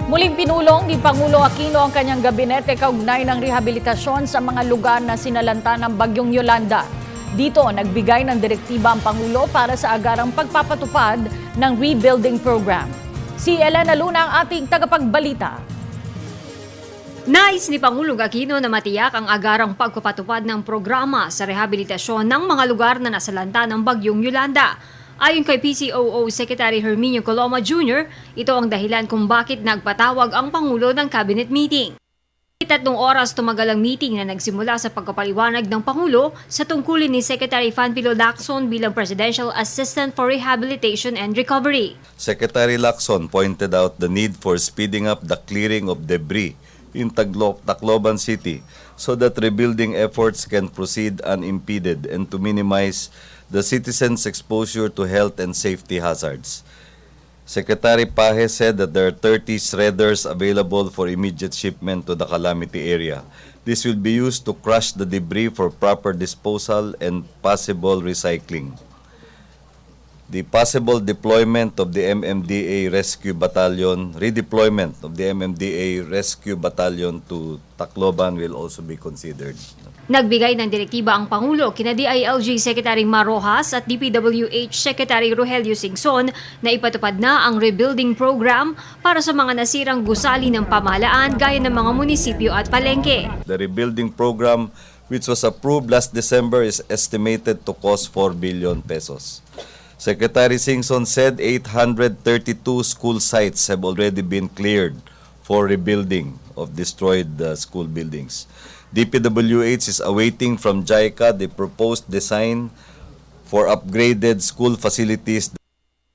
Muling pinulong ni Pangulo Aquino ang kanyang gabinete kaugnay ng rehabilitasyon sa mga lugar na sinalanta ng Bagyong Yolanda. Dito, nagbigay ng direktiba ang Pangulo para sa agarang pagpapatupad ng rebuilding program. Si Elena Luna ang ating tagapagbalita. Nais ni Pangulong Aquino na matiyak ang agarang pagpapatupad ng programa sa rehabilitasyon ng mga lugar na nasalanta ng Bagyong Yolanda. Ayon kay PCOO Secretary Herminio Coloma Jr., ito ang dahilan kung bakit nagpatawag ang Pangulo ng cabinet meeting. 3 oras tumagal ang meeting na nagsimula sa pagpapaliwanag ng Pangulo sa tungkulin ni Secretary Fanfilo Lacson bilang Presidential Assistant for Rehabilitation and Recovery. Secretary Lacson pointed out the need for speeding up the clearing of debris in Tacloban City so that rebuilding efforts can proceed unimpeded and to minimize the citizens' exposure to health and safety hazards. Secretary Paje said that there are 30 shredders available for immediate shipment to the calamity area. This will be used to crush the debris for proper disposal and possible recycling. The possible deployment of the MMDA Rescue Battalion, redeployment of the MMDA Rescue Battalion to Tacloban will also be considered. Nagbigay ng direktiba ang Pangulo kina DILG Secretary Mar Rojas at DPWH Secretary Rogelio Singson na ipatupad na ang rebuilding program para sa mga nasirang gusali ng pamahalaan gaya ng mga munisipyo at palengke. The rebuilding program, which was approved last December, is estimated to cost 4 billion pesos. Secretary Singson said 832 school sites have already been cleared for rebuilding of destroyed school buildings. DPWH is awaiting from JICA the proposed design for upgraded school facilities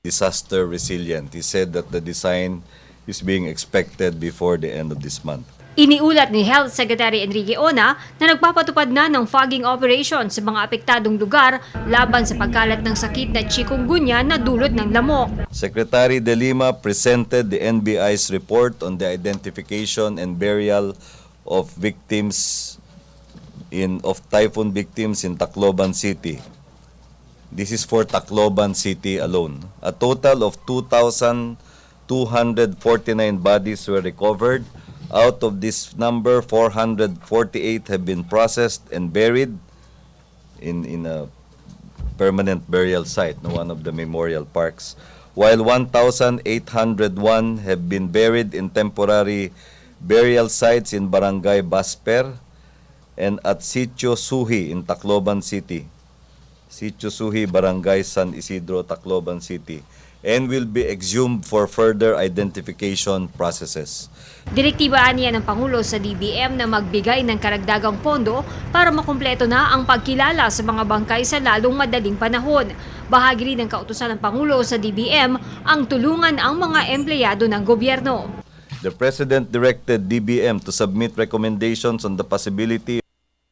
disaster resilient. He said that the design is being expected before the end of this month. Iniulat ni Health Secretary Enrique Ona na nagpapatupad na ng fogging operation sa mga apektadong lugar laban sa pagkalat ng sakit na chikungunya na dulot ng lamok. Secretary De Lima presented the NBI's report on the identification and burial of victims of typhoon victims in Tacloban City. This is for Tacloban City alone. A total of 2,249 bodies were recovered. Out of this number, 448 have been processed and buried in a permanent burial site, one of the memorial parks, while 1,801 have been buried in temporary burial sites in Barangay Basper and at Sitio Suhi in Tacloban City. Sitio Suhi, Barangay San Isidro, Tacloban City, and will be exhumed for further identification processes. Direktibaan niya ng Pangulo sa DBM na magbigay ng karagdagang pondo para makumpleto na ang pagkilala sa mga bangkay sa lalong madaling panahon. Bahagi rin ng kautusan ng Pangulo sa DBM ang tulungan ang mga empleyado ng gobyerno. The President directed DBM to submit recommendations on the possibility of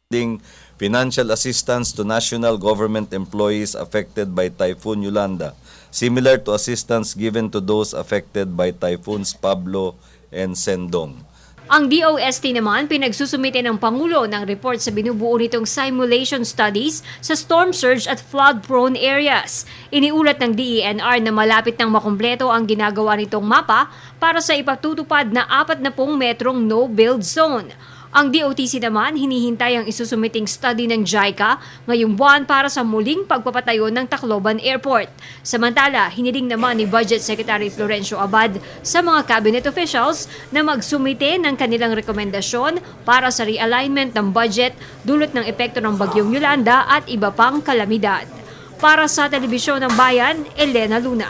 providing financial assistance to national government employees affected by Typhoon Yolanda, similar to assistance given to those affected by Typhoons Pablo and Sendong. Ang DOST naman pinagsusumite ng Pangulo ng report sa binubuo nitong simulation studies sa storm surge at flood-prone areas. Iniulat ng DENR na malapit nang makumpleto ang ginagawa nitong mapa para sa ipatutupad na 40 metrong no-build zone. Ang DOTC naman hinihintay ang isusumiting study ng JICA ngayong buwan para sa muling pagpapatayo ng Tacloban Airport. Samantala, hiniling naman ni Budget Secretary Florencio Abad sa mga cabinet officials na magsumite ng kanilang rekomendasyon para sa realignment ng budget dulot ng epekto ng Bagyong Yolanda at iba pang kalamidad. Para sa Telebisyon ng Bayan, Elena Luna.